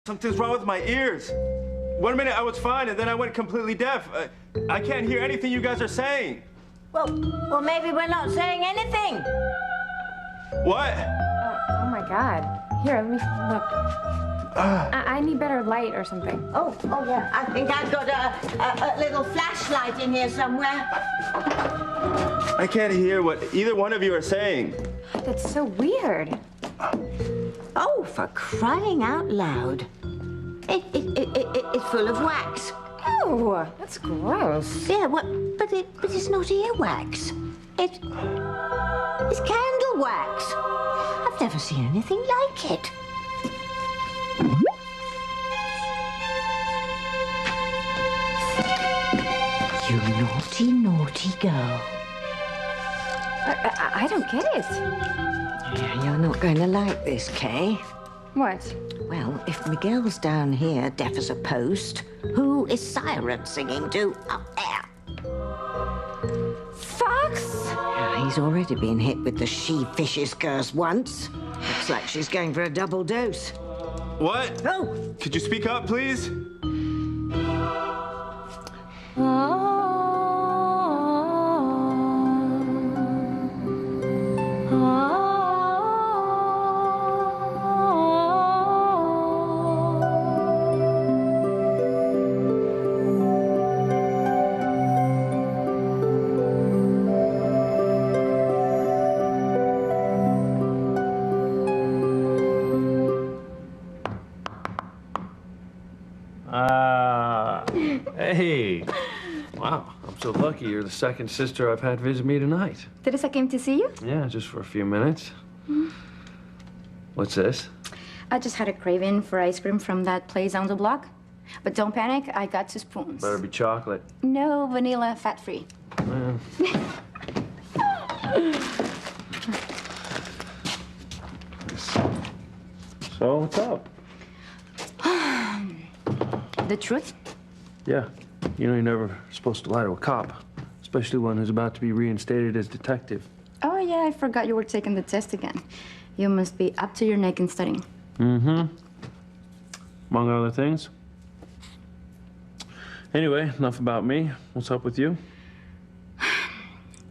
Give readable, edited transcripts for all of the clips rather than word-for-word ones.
Something's wrong with my ears. One minute I was fine, and then I went completely deaf. I can't hear anything you guys are saying. Well, maybe we're not saying anything. What? Oh my God. Here, let me look. I need better light or something. Oh yeah. I think I've got a little flashlight in here somewhere. I can't hear what either one of you are saying. That's so weird. Oh, for crying out loud. It's full of wax. Ew, that's gross. Yeah, but it's not earwax. It's candle wax. I've never seen anything like it. You naughty, naughty girl. I don't get it. Yeah, you're not going to like this, Kay. What? Well, if Miguel's down here, deaf as a post, who is Siren singing to up there? Fox? Yeah, he's already been hit with the she-fish's curse once. Looks like she's going for a double dose. What? Oh! Could you speak up, please? Hey. Wow, I'm so lucky you're the second sister I've had visit me tonight. Teresa came to see you? Yeah, just for a few minutes. What's this? I just had a craving for ice cream from that place down the block. But don't panic, I got 2 spoons. Better be chocolate. No, vanilla, fat-free. Man. So, what's up? The truth? Yeah. You know you're never supposed to lie to a cop, especially one who's about to be reinstated as detective. Oh, yeah, I forgot you were taking the test again. You must be up to your neck in studying. Mm-hmm. Among other things. Anyway, enough about me. What's up with you?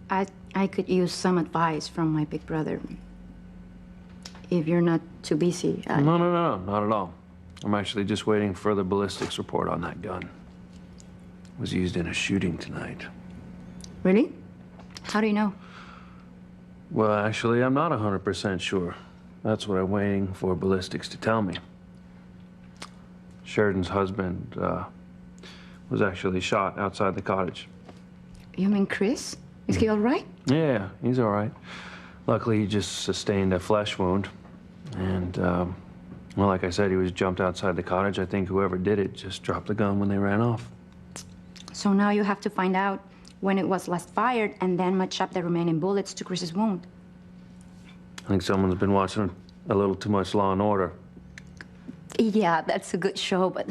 I could use some advice from my big brother. If you're not too busy. No, not at all. I'm actually just waiting for the ballistics report on that gun. It was used in a shooting tonight. Really? How do you know? Well, actually, I'm not 100% sure. That's what I'm waiting for ballistics to tell me. Sheridan's husband was actually shot outside the cottage. You mean Chris? Is he all right? Yeah, he's all right. Luckily, he just sustained a flesh wound. And, well, like I said, he was jumped outside the cottage. I think whoever did it just dropped the gun when they ran off. So now you have to find out when it was last fired and then match up the remaining bullets to Chris's wound. I think someone's been watching a little too much Law and Order. Yeah, that's a good show, but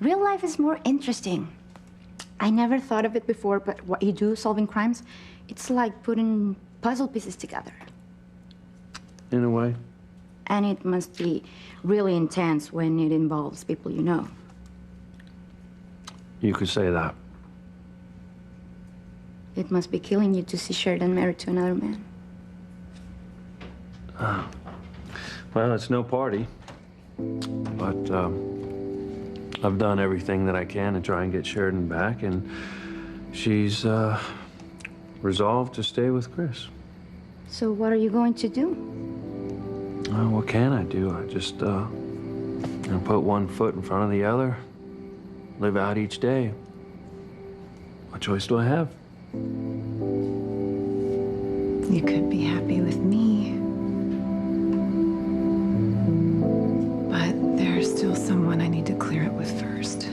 real life is more interesting. I never thought of it before, but what you do solving crimes, it's like putting puzzle pieces together. In a way. And it must be really intense when it involves people you know. You could say that. It must be killing you to see Sheridan married to another man. Well, it's no party. But I've done everything that I can to try and get Sheridan back, and she's resolved to stay with Chris. So what are you going to do? What can I do? I just put one foot in front of the other, live out each day. What choice do I have? You could be happy with me. But there's still someone I need to clear it with first.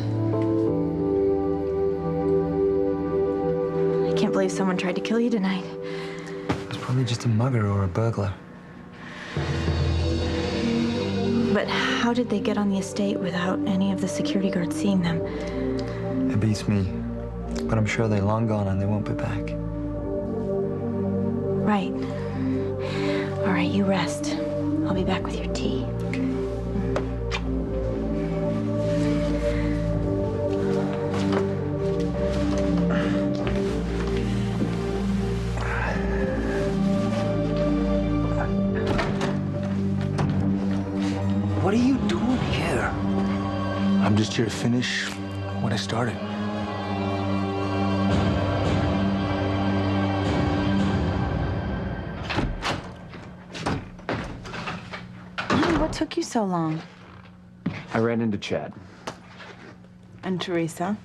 I can't believe someone tried to kill you tonight. It's probably just a mugger or a burglar. But how did they get on the estate without any of the security guards seeing them? It beats me. But I'm sure they're long gone and they won't be back. Right. All right, you rest. I'll be back with your tea. Okay. I'm just here to finish what I started. Honey, what took you so long? I ran into Chad. And Teresa?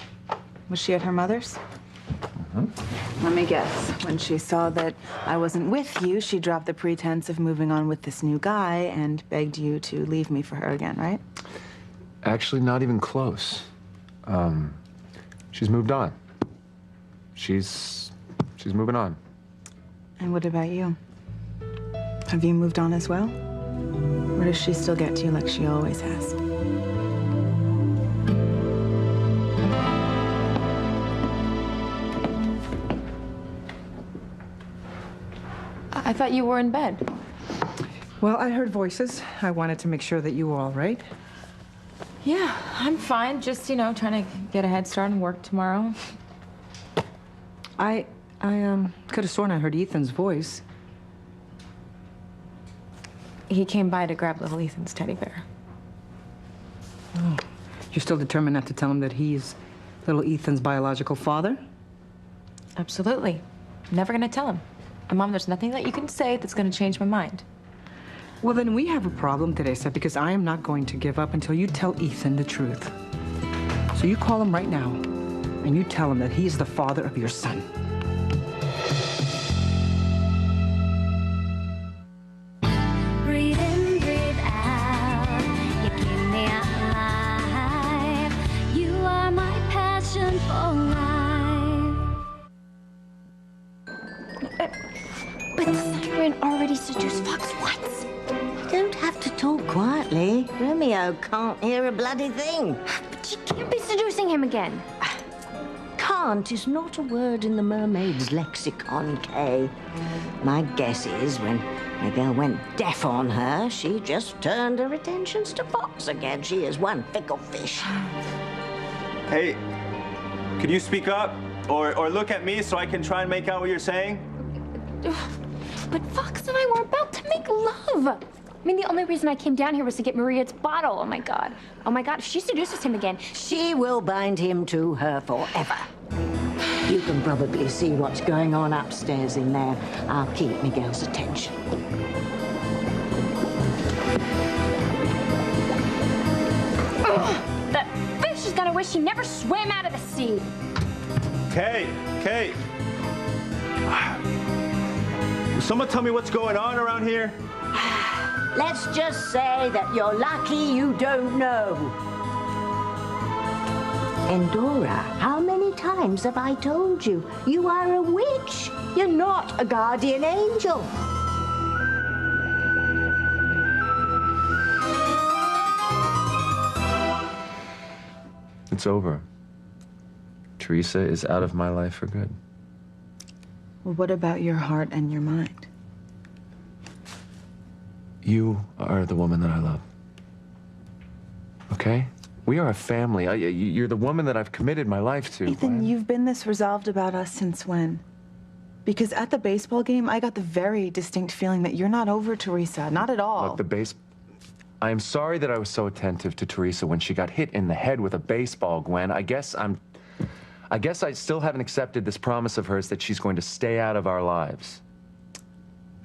Was she at her mother's? Mm-hmm. Let me guess. When she saw that I wasn't with you, she dropped the pretense of moving on with this new guy and begged you to leave me for her again, right? Actually, not even close. She's moved on. She's moving on. And what about you? Have you moved on as well? Or does she still get to you like she always has? I thought you were in bed. Well, I heard voices. I wanted to make sure that you were all right. Yeah, I'm fine. Just, trying to get a head start and work tomorrow. I could have sworn I heard Ethan's voice. He came by to grab little Ethan's teddy bear. Oh. You're still determined not to tell him that he's little Ethan's biological father? Absolutely. I'm never gonna tell him. And Mom, there's nothing that you can say that's gonna change my mind. Well, then we have a problem, Teresa, because I am not going to give up until you tell Ethan the truth. So you call him right now, and you tell him that he is the father of your son. Breathe in, breathe out. You keep me alive. You are my passion for life. But the siren already seduced Fox once. You don't have to talk quietly. Romeo can't hear a bloody thing. But she can't be seducing him again. Can't is not a word in the mermaid's lexicon, Kay. My guess is when Miguel went deaf on her, she just turned her attentions to Fox again. She is one fickle fish. Hey, could you speak up? Or look at me so I can try and make out what you're saying? But Fox and I were about to make love. I mean, the only reason I came down here was to get Maria's bottle. Oh, my God. Oh, my God. If she seduces him again, She will bind him to her forever. You can probably see what's going on upstairs in there. I'll keep Miguel's attention. that fish is gonna wish he never swam out of the sea. Kay. Will someone tell me what's going on around here? Let's just say that you're lucky you don't know. Endora, how many times have I told you? You are a witch. You're not a guardian angel. It's over. Teresa is out of my life for good. Well, what about your heart and your mind? You are the woman that I love. Okay? We are a family. You're the woman that I've committed my life to. Ethan, you've been this resolved about us since when? Because at the baseball game, I got the very distinct feeling that you're not over Teresa. Not at all. Look, I am sorry that I was so attentive to Teresa when she got hit in the head with a baseball, Gwen. I guess I still haven't accepted this promise of hers that she's going to stay out of our lives.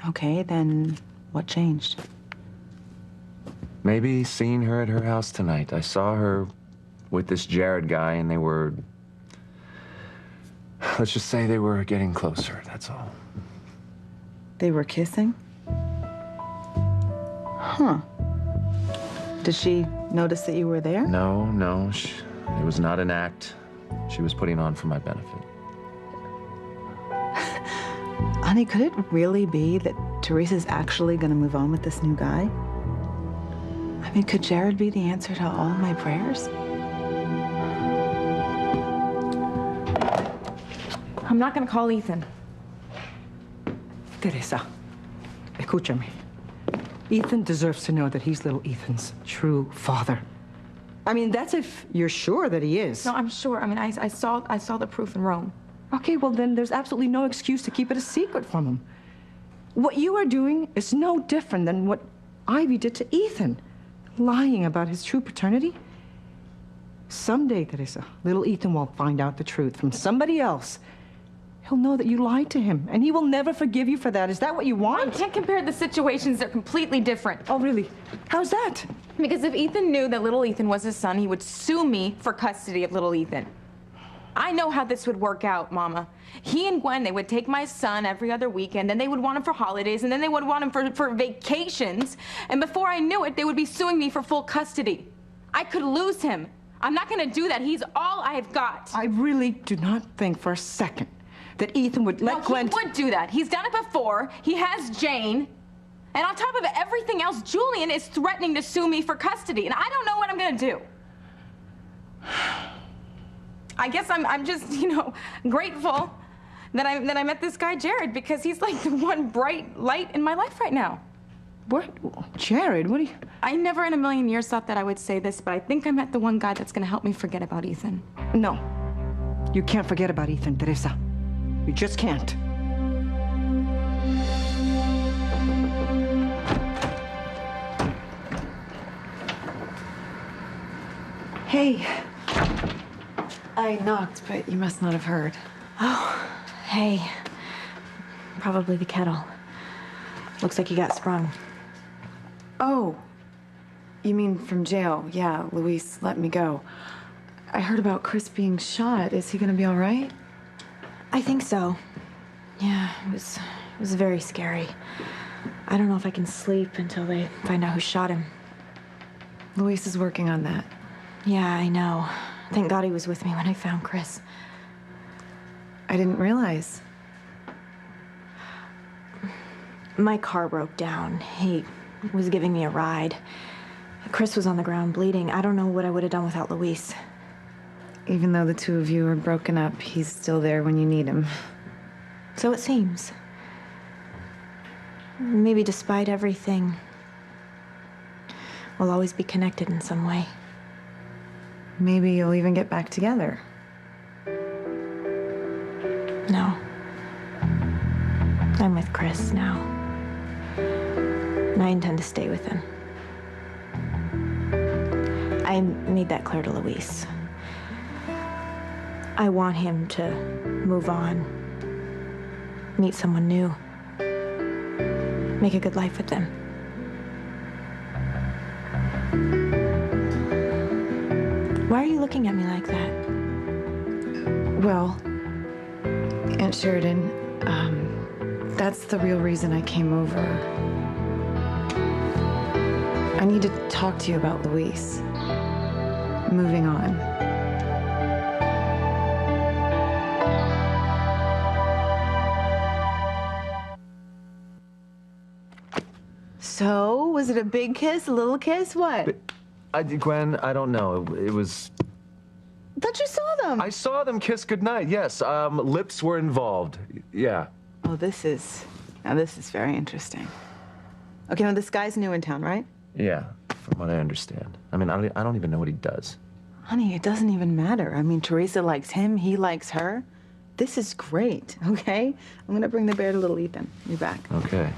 Okay, then what changed? Maybe seeing her at her house tonight. I saw her with this Jared guy, and they were... Let's just say they were getting closer, that's all. They were kissing? Huh. Did she notice that you were there? No, it was not an act she was putting on for my benefit. Honey, could it really be that Teresa's actually gonna move on with this new guy? I mean, could Jared be the answer to all my prayers? I'm not gonna call Ethan. Teresa, escúchame. Ethan deserves to know that he's little Ethan's true father. I mean, that's if you're sure that he is. No, I'm sure. I mean, I saw the proof in Rome. Okay, well then there's absolutely no excuse to keep it a secret from him. What you are doing is no different than what Ivy did to Ethan. Lying about his true paternity. Someday, Teresa, little Ethan will find out the truth from somebody else. He'll know that you lied to him, and he will never forgive you for that. Is that what you want? I can't compare the situations. They're completely different. Oh, really? How's that? Because if Ethan knew that little Ethan was his son, he would sue me for custody of little Ethan. I know how this would work out, Mama. He and Gwen, they would take my son every other weekend, then they would want him for holidays, and then they would want him for vacations. And before I knew it, they would be suing me for full custody. I could lose him. I'm not gonna do that. He's all I've got. I really do not think for a second that Ethan would let Gwen... He would do that. He's done it before. He has Jane. And on top of everything else, Julian is threatening to sue me for custody, and I don't know what I'm gonna do. I guess I'm just, you know, grateful that I met this guy, Jared, because he's like the one bright light in my life right now. What? Jared, what are you... I never in a million years thought that I would say this, but I think I met the one guy that's gonna help me forget about Ethan. No. You can't forget about Ethan, Teresa. You just can't. Hey. I knocked, but you must not have heard. Oh, hey. Probably the kettle. Looks like you got sprung. Oh. You mean from jail? Yeah, Luis let me go. I heard about Chris being shot. Is he gonna be all right? I think so. Yeah, it was very scary. I don't know if I can sleep until they find out who shot him. Luis is working on that. Yeah, I know. Thank God he was with me when I found Chris. I didn't realize. My car broke down. He was giving me a ride. Chris was on the ground bleeding. I don't know what I would have done without Luis. Even though the two of you are broken up, he's still there when you need him. So it seems. Maybe despite everything, we'll always be connected in some way. Maybe you'll even get back together. No. I'm with Chris now. And I intend to stay with him. I made that clear to Luis. I want him to move on, meet someone new, make a good life with them. Why are you looking at me like that? Well, Aunt Sheridan, that's the real reason I came over. I need to talk to you about Luis. Moving on. So, was it a big kiss, a little kiss, what? Gwen, I don't know. It was... I thought you saw them. I saw them kiss goodnight, yes. Lips were involved, yeah. Oh, this is very interesting. Okay, now this guy's new in town, right? Yeah, from what I understand. I mean, I don't even know what he does. Honey, it doesn't even matter. I mean, Teresa likes him, he likes her. This is great, okay? I'm gonna bring the bear to little Ethan. Be back. Okay.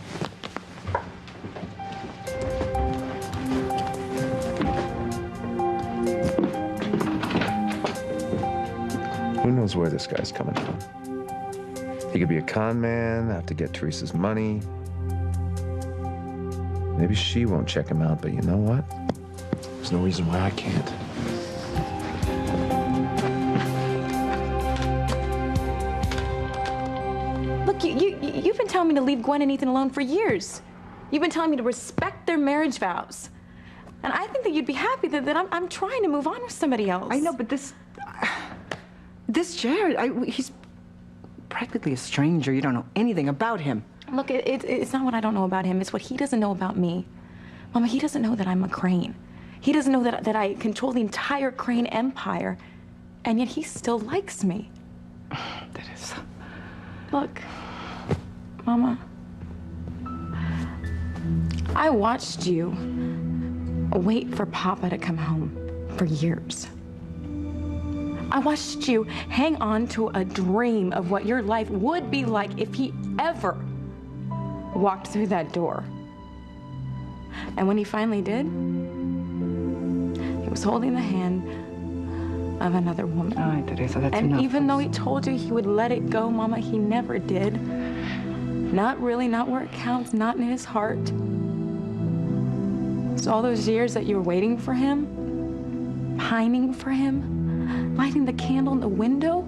Who knows where this guy's coming from? He could be a con man, have to get Teresa's money. Maybe she won't check him out, but you know what? There's no reason why I can't. Look, you've been telling me to leave Gwen and Ethan alone for years. You've been telling me to respect their marriage vows. And I think that you'd be happy that I'm trying to move on with somebody else. I know, but this Jared, he's practically a stranger. You don't know anything about him. Look, it's not what I don't know about him. It's what he doesn't know about me. Mama, he doesn't know that I'm a Crane. He doesn't know that I control the entire Crane empire. And yet he still likes me. That is... Look, Mama, I watched you wait for Papa to come home for years. I watched you hang on to a dream of what your life would be like if he ever walked through that door. And when he finally did, he was holding the hand of another woman. All right, Teresa, that's and enough. even though he told you he would let it go, Mama, he never did. Not really, not where it counts, not in his heart. So all those years that you were waiting for him, pining for him, lighting the candle in the window,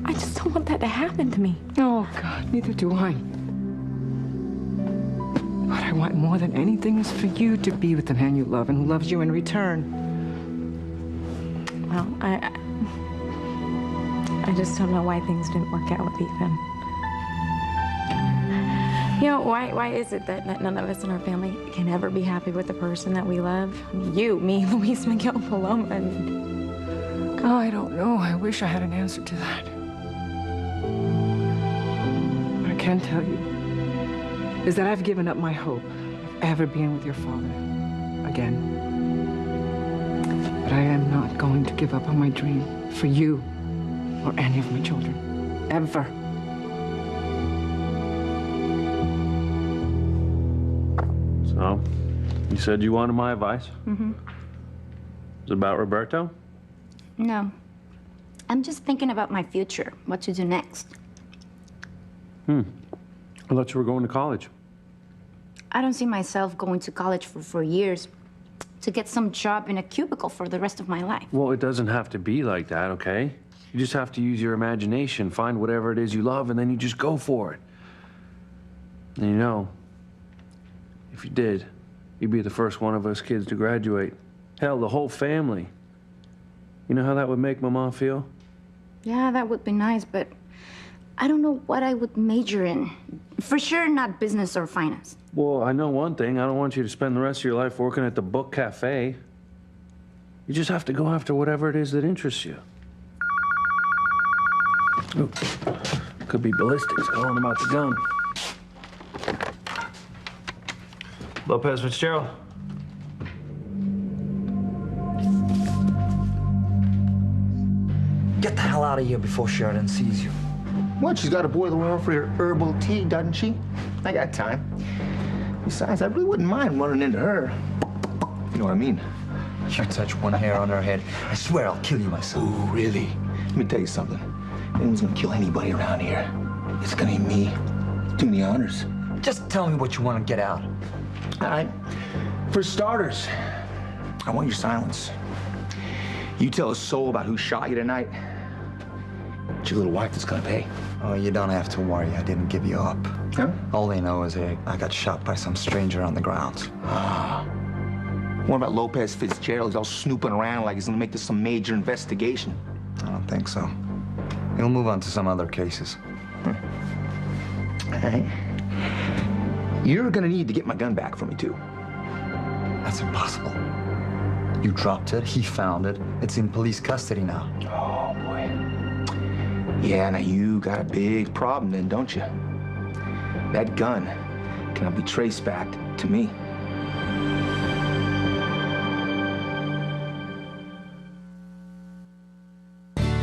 I just don't want that to happen to me. Oh, God, neither do I. What I want more than anything is for you to be with the man you love and who loves you in return. Well, I just don't know why things didn't work out with Ethan. You know, why is it that none of us in our family can ever be happy with the person that we love? I mean, you, me, Luis, Miguel, Paloma, and... Oh, I don't know. I wish I had an answer to that. What I can tell you is that I've given up my hope of ever being with your father again. But I am not going to give up on my dream for you or any of my children. Ever. So, you said you wanted my advice? Mm-hmm. Is it about Roberto? No. I'm just thinking about my future, what to do next. I thought you were going to college. I don't see myself going to college for 4 years to get some job in a cubicle for the rest of my life. Well, it doesn't have to be like that, okay? You just have to use your imagination, find whatever it is you love, and then you just go for it. And you know, if you did, you'd be the first one of us kids to graduate. Hell, the whole family. You know how that would make my mom feel? Yeah, that would be nice, but I don't know what I would major in. For sure, not business or finance. Well, I know one thing. I don't want you to spend the rest of your life working at the book cafe. You just have to go after whatever it is that interests you. Ooh, could be ballistics calling about the gun. Lopez Fitzgerald. Get the hell out of here before Sheridan sees you. What? She's got a boiler oil for your herbal tea, doesn't she? I got time. Besides, I really wouldn't mind running into her. You know what I mean? You touch one hair on her head, I swear I'll kill you myself. Ooh, really? Let me tell you something. If anyone's gonna kill anybody around here, it's gonna be me. Do me the honors. Just tell me what you want to get out. All right. For starters, I want your silence. You tell a soul about who shot you tonight. It's your little wife that's gonna pay. Oh, you don't have to worry. I didn't give you up. Huh? All they know is I got shot by some stranger on the grounds. Ah. What about Lopez Fitzgerald? He's all snooping around like he's gonna make this some major investigation. I don't think so. He'll move on to some other cases. All right. You're gonna need to get my gun back for me, too. That's impossible. You dropped it, he found it. It's in police custody now. Oh, boy. Yeah, now you got a big problem then, don't you? That gun cannot be traced back to me.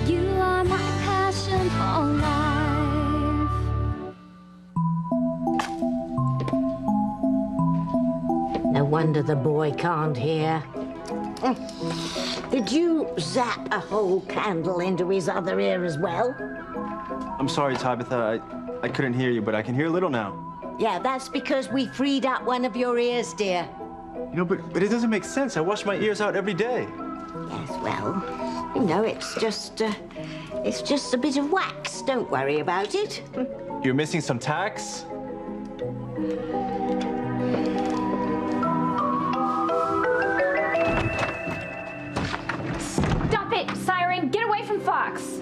You are my passion for life. No wonder the boy can't hear. Did you zap a whole candle into his other ear as well? I'm sorry, Tabitha. I couldn't hear you, but I can hear a little now. Yeah, that's because we freed up one of your ears, dear. You know, but it doesn't make sense. I wash my ears out every day. Yes, well, you know, it's just a bit of wax. Don't worry about it. You're missing some tacks? Stop it, Siren! Get away from Fox!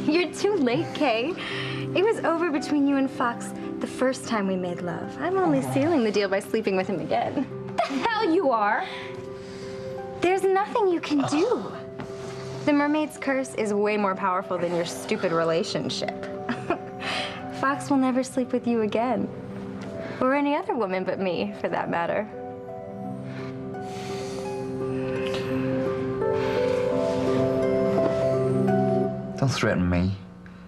You're too late, Kay. It was over between you and Fox the first time we made love. I'm only sealing the deal by sleeping with him again. The hell you are! There's nothing you can do. The mermaid's curse is way more powerful than your stupid relationship. Fox will never sleep with you again. Or any other woman but me, for that matter. Don't threaten me.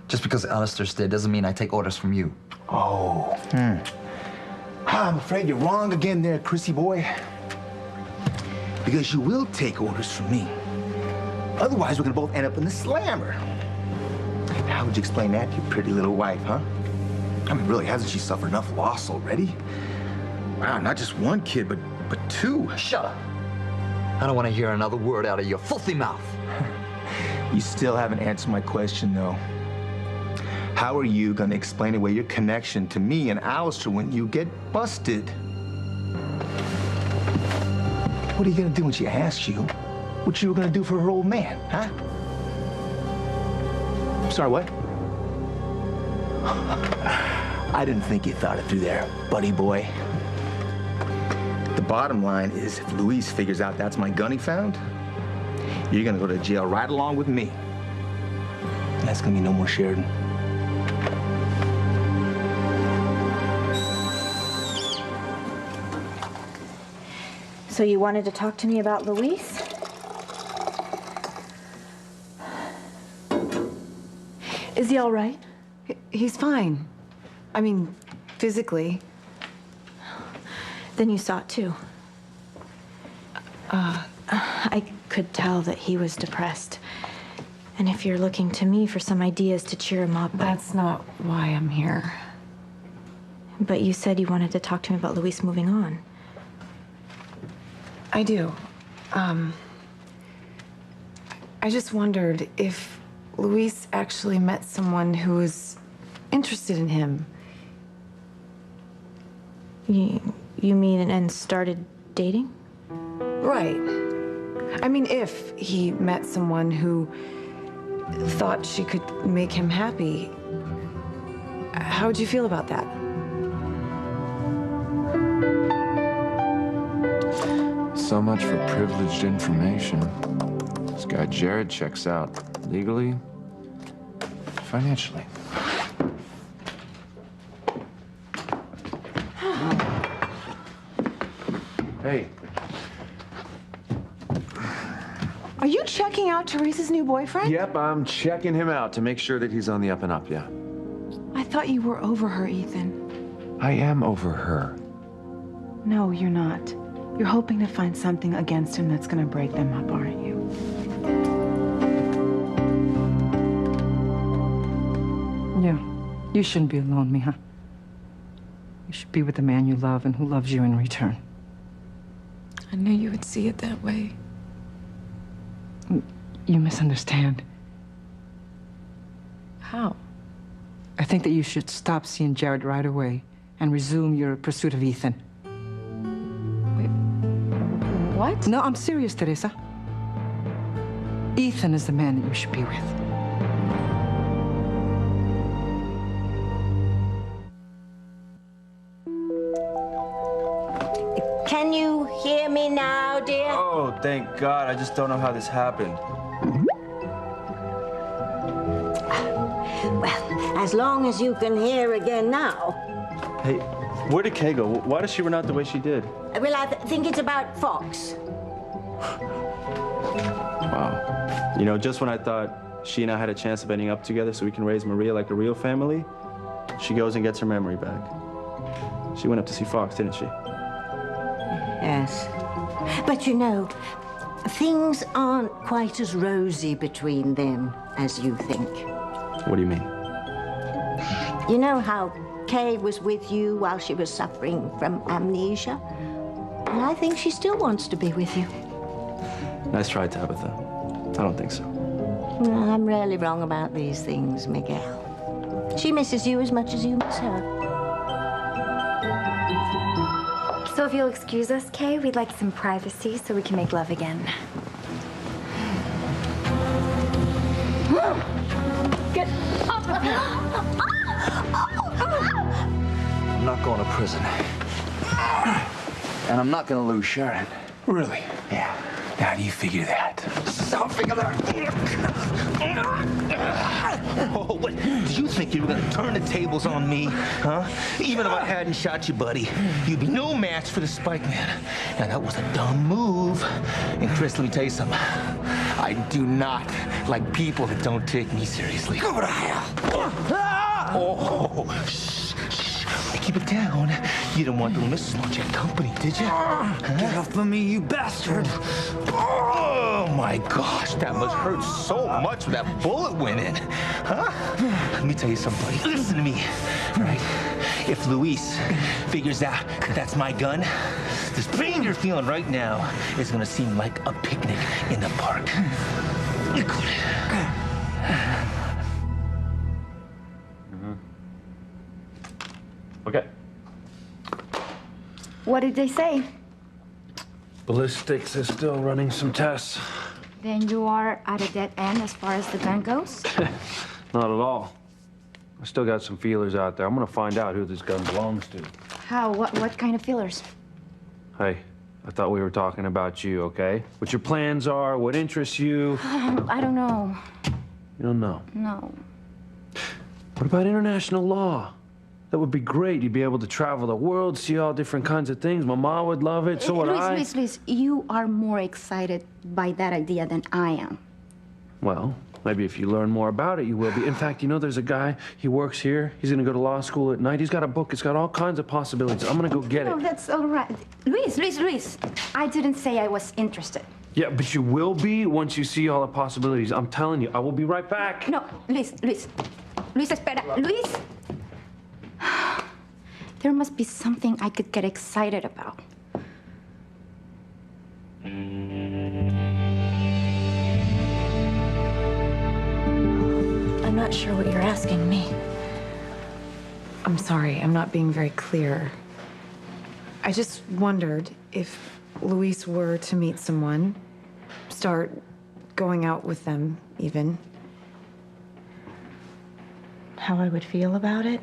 Just because Alistair's dead doesn't mean I take orders from you. Oh, I'm afraid you're wrong again there, Chrissy boy. Because you will take orders from me. Otherwise, we're gonna both end up in the slammer. How would you explain that to your pretty little wife, huh? I mean, really, hasn't she suffered enough loss already? Wow, not just one kid, but two. Shut up. I don't want to hear another word out of your filthy mouth. You still haven't answered my question, though. How are you gonna explain away your connection to me and Alistair when you get busted? What are you gonna do when she asks you what you were gonna do for her old man, huh? Sorry, what? I didn't think you thought it through there, buddy boy. The bottom line is, if Louise figures out that's my gun he found, you're gonna go to jail right along with me. And that's gonna be no more Sheridan. So you wanted to talk to me about Luis? Is he all right? He's fine. I mean, physically. Then you saw it too. I could tell that he was depressed. And if you're looking to me for some ideas to cheer him up... That's not why I'm here. But you said you wanted to talk to me about Luis moving on. I do. I just wondered if Luis actually met someone who was interested in him. You mean and started dating? Right. I mean, if he met someone who thought she could make him happy, how would you feel about that? So much for privileged information. This guy Jared checks out legally, financially. Hey. Are you checking out Teresa's new boyfriend? Yep, I'm checking him out to make sure that he's on the up and up, yeah. I thought you were over her, Ethan. I am over her. No, you're not. You're hoping to find something against him that's gonna break them up, aren't you? Yeah. You shouldn't be alone, Mija. You should be with the man you love and who loves you in return. I knew you would see it that way. You misunderstand. How? I think that you should stop seeing Jared right away and resume your pursuit of Ethan. What? No, I'm serious, Teresa. Ethan is the man that you should be with. Can you hear me now, dear? Oh, thank God. I just don't know how this happened. Well, as long as you can hear again now. Hey, where did Kay go? Why did she run out the way she did? Well, I think it's about Fox. Wow. You know, just when I thought she and I had a chance of ending up together so we can raise Maria like a real family, she goes and gets her memory back. She went up to see Fox, didn't she? Yes. But you know, things aren't quite as rosy between them as you think. What do you mean? You know how Kay was with you while she was suffering from amnesia? And I think she still wants to be with you. Nice try, Tabitha. I don't think so. No, I'm rarely wrong about these things, Miguel. She misses you as much as you miss her. So if you'll excuse us, Kay, we'd like some privacy so we can make love again. Get off of me! I'm not going to prison. And I'm not going to lose Sheridan. Really? Yeah. How do you figure that? I'll figure that. Oh, what? Did you think you were gonna turn the tables on me, huh? Even if I hadn't shot you, buddy, you'd be no match for the Spike Man. Now, that was a dumb move. And Chris, let me tell you something. I do not like people that don't take me seriously. Go to hell. Oh, shh, shh. Keep it down. You didn't want the missus want you company, did you? Get off of me, you bastard! Oh my gosh, that must hurt so much when that bullet went in. Huh? Let me tell you something, buddy. Listen to me. Right? If Luis figures out that's my gun, this pain you're feeling right now is gonna seem like a picnic in the park. Okay. What did they say? Ballistics is still running some tests. Then you are at a dead end as far as the gun goes? Not at all. I still got some feelers out there. I'm gonna find out who this gun belongs to. How? What kind of feelers? Hey, I thought we were talking about you, okay? What your plans are, what interests you. I don't know. You don't know? No. What about international law? That would be great. You'd be able to travel the world, see all different kinds of things. Mama would love it, so would I. Luis, you are more excited by that idea than I am. Well, maybe if you learn more about it, you will be. In fact, you know, there's a guy, he works here. He's gonna go to law school at night. He's got a book. It's got all kinds of possibilities. I'm gonna go get No, it. that's all right. Luis, I didn't say I was interested. Yeah, but you will be once you see all the possibilities. I'm telling you, I will be right back. No, Luis, espera. Luis! There must be something I could get excited about. I'm not sure what you're asking me. I'm sorry, I'm not being very clear. I just wondered if Luis were to meet someone, start going out with them even. How I would feel about it?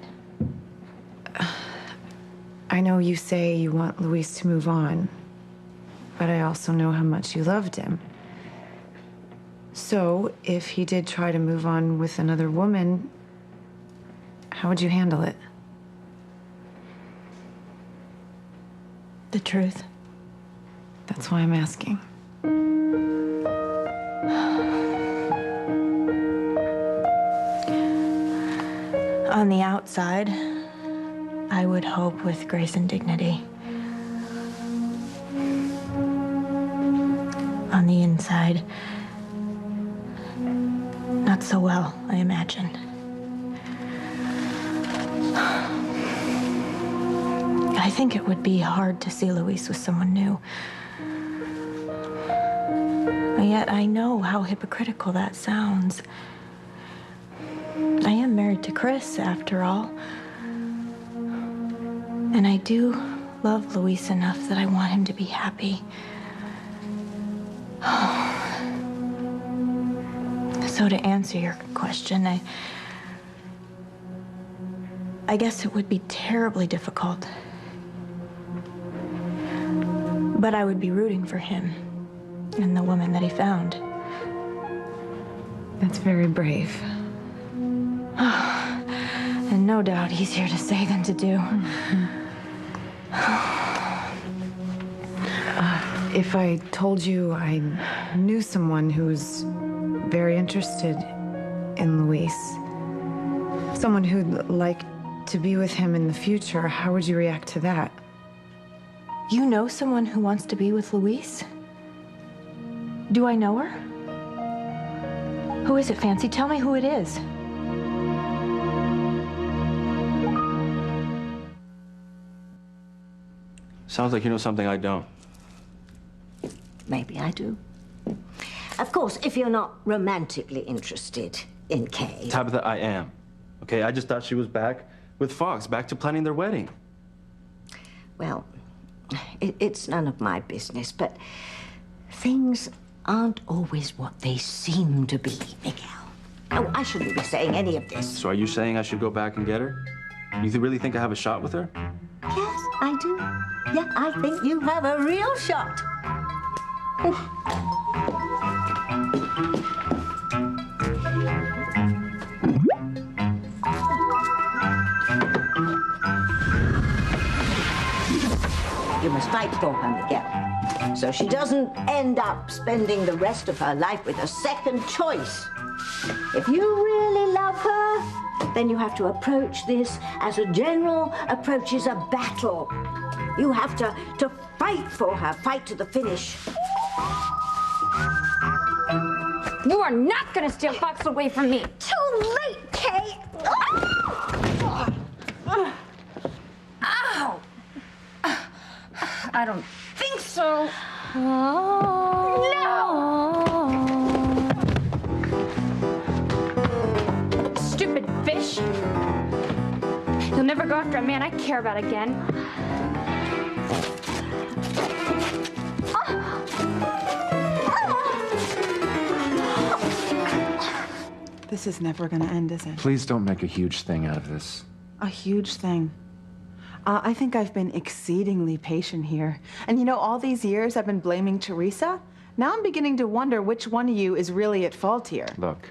I know you say you want Luis to move on, but I also know how much you loved him. So, if he did try to move on with another woman, how would you handle it? The truth. That's why I'm asking. On the outside, I would hope with grace and dignity. On the inside, not so well, I imagine. I think it would be hard to see Luis with someone new. And yet I know how hypocritical that sounds. I am married to Chris, after all. And I do love Luis enough that I want him to be happy. So to answer your question, I guess it would be terribly difficult. But I would be rooting for him and the woman that he found. That's very brave. And no doubt easier to say than to do. If I told you I knew someone who's very interested in Luis, someone who'd like to be with him in the future, how would you react to that? You know someone who wants to be with Luis? Do I know her? Who is it, Fancy? Tell me who it is. Sounds like you know something I don't. Maybe I do. Of course, if you're not romantically interested in Kay. Tabitha, I am. Okay, I just thought she was back with Fox, back to planning their wedding. Well, it's none of my business, but things aren't always what they seem to be, Miguel. Oh, I shouldn't be saying any of this. So are you saying I should go back and get her? You really think I have a shot with her? Yes, I do. Yeah, I think you have a real shot. You must fight for her, Miguel, so she doesn't end up spending the rest of her life with a second choice. If you really love her, then you have to approach this as a general approaches a battle. You have to fight for her, fight to the finish. You are not gonna steal Fox away from me. Too late, Kay. Ow! I don't think so. No! Stupid fish. You'll never go after a man I care about again. This is never gonna end, is it? Please don't make a huge thing out of this. A huge thing. I think I've been exceedingly patient here. And you know, all these years I've been blaming Teresa. Now I'm beginning to wonder which one of you is really at fault here. Look,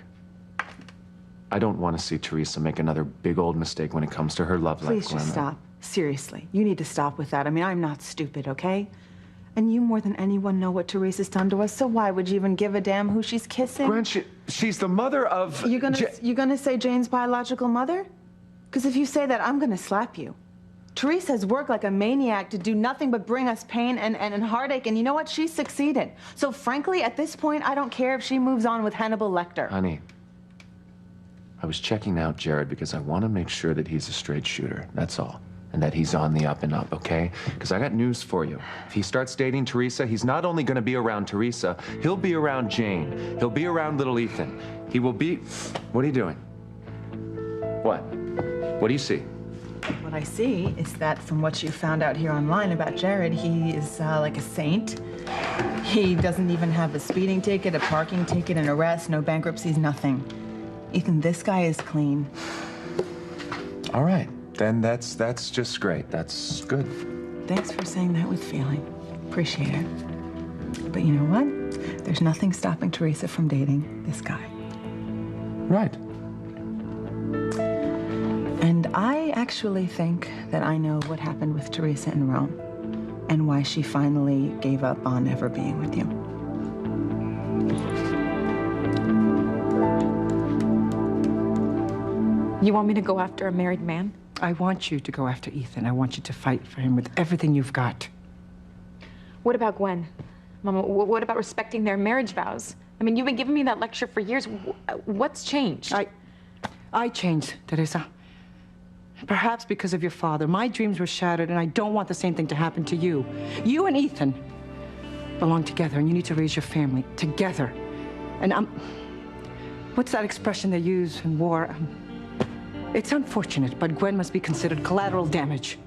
I don't want to see Teresa make another big old mistake when it comes to her love life, Please just stop. Seriously, you need to stop with that. I mean, I'm not stupid, okay? And you more than anyone know what Teresa's done to us, so why would you even give a damn who she's kissing? Gwen, she's the mother of... You gonna say Jane's biological mother? Because if you say that, I'm gonna slap you. Teresa's worked like a maniac to do nothing but bring us pain and heartache, and you know what? She's succeeded. So frankly, at this point, I don't care if she moves on with Hannibal Lecter. Honey, I was checking out Jared because I want to make sure that he's a straight shooter, that's all. And that he's on the up and up, okay? Because I got news for you. If he starts dating Teresa, he's not only going to be around Teresa, he'll be around Jane. He'll be around little Ethan. He will be... What are you doing? What? What do you see? What I see is that from what you found out here online about Jared, he is like a saint. He doesn't even have a speeding ticket, a parking ticket, an arrest, no bankruptcies, nothing. Ethan, this guy is clean. All right. Then that's just great. That's good. Thanks for saying that with feeling. Appreciate it. But you know what? There's nothing stopping Teresa from dating this guy. Right. And I actually think that I know what happened with Teresa in Rome and why she finally gave up on ever being with you. You want me to go after a married man? I want you to go after Ethan. I want you to fight for him with everything you've got. What about Gwen? Mama, what about respecting their marriage vows? I mean, you've been giving me that lecture for years. What's changed? I changed, Teresa. Perhaps because of your father. My dreams were shattered, and I don't want the same thing to happen to you. You and Ethan belong together, and you need to raise your family together. And what's that expression they use in war? It's unfortunate, but Gwen must be considered collateral damage.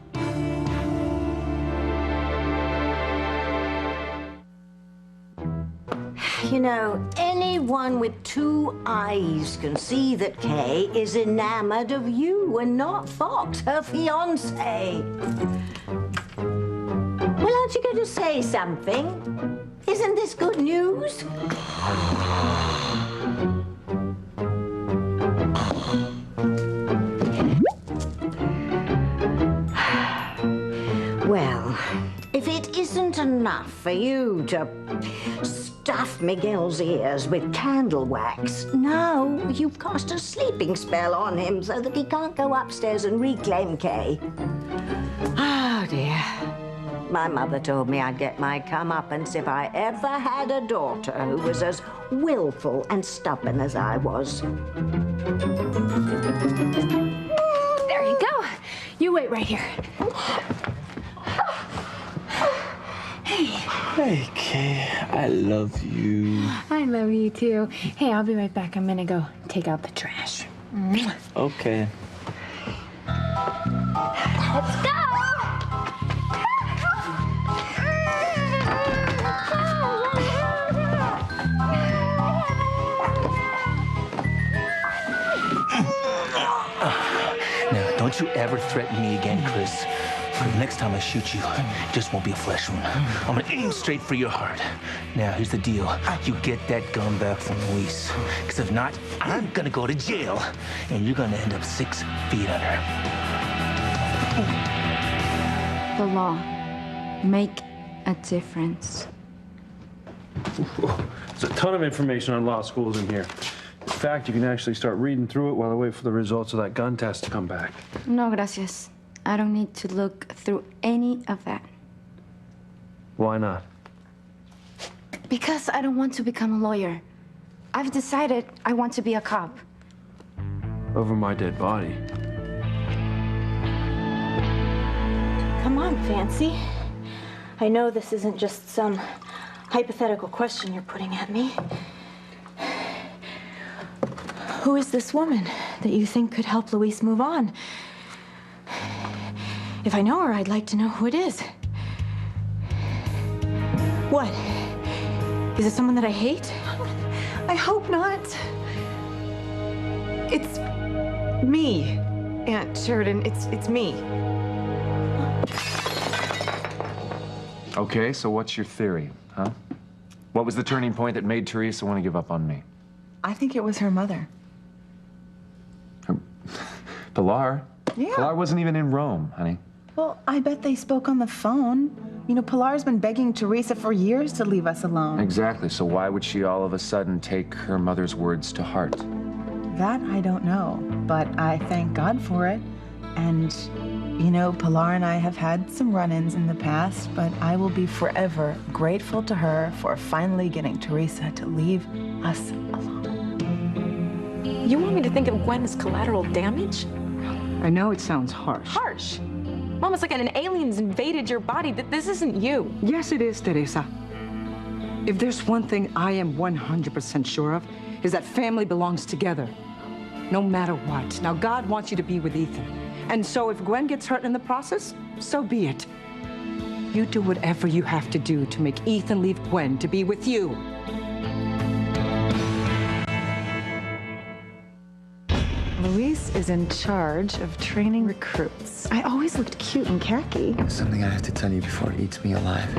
You know, anyone with two eyes can see that Kay is enamored of you and not Fox, her fiancé. Well, aren't you going to say something? Isn't this good news? Well, if it isn't enough for you to stuff Miguel's ears with candle wax, now you've cast a sleeping spell on him so that he can't go upstairs and reclaim Kay. Oh, dear. My mother told me I'd get my comeuppance if I ever had a daughter who was as willful and stubborn as I was. There you go. You wait right here. Hey, Kay, I love you. I love you too. Hey, I'll be right back. I'm gonna go take out the trash. Okay. Let's go! Now, don't you ever threaten me again, Chris. The next time I shoot you, it just won't be a flesh wound. I'm gonna aim straight for your heart. Now, here's the deal. You get that gun back from Luis. Because if not, I'm gonna go to jail, and you're gonna end up 6 feet under. The law. Make a difference. There's a ton of information on law schools in here. fact, you can actually start reading through it while I wait for the results of that gun test to come back. No, gracias. I don't need to look through any of that. Why not? Because I don't want to become a lawyer. I've decided I want to be a cop. Over my dead body. Come on, Fancy. I know this isn't just some hypothetical question you're putting at me. Who is this woman that you think could help Luis move on? If I know her, I'd like to know who it is. What? Is it someone that I hate? I hope not. It's me, Aunt Sheridan. It's me. Okay, so what's your theory, huh? What was the turning point that made Teresa want to give up on me? I think it was her mother. Pilar? Yeah. Pilar wasn't even in Rome, honey. Well, I bet they spoke on the phone. You know, Pilar's been begging Teresa for years to leave us alone. Exactly, so why would she all of a sudden take her mother's words to heart? That I don't know, but I thank God for it. And, you know, Pilar and I have had some run-ins in the past, but I will be forever grateful to her for finally getting Teresa to leave us alone. You want me to think of Gwen as collateral damage? I know it sounds harsh. Harsh? Mom, it's like an alien's invaded your body. This isn't you. Yes, it is, Teresa. If there's one thing I am 100% sure of, is that family belongs together, no matter what. Now, God wants you to be with Ethan. And so if Gwen gets hurt in the process, so be it. You do whatever you have to do to make Ethan leave Gwen to be with you. Luis is in charge of training recruits. I always looked cute in khaki. Something I have to tell you before it eats me alive.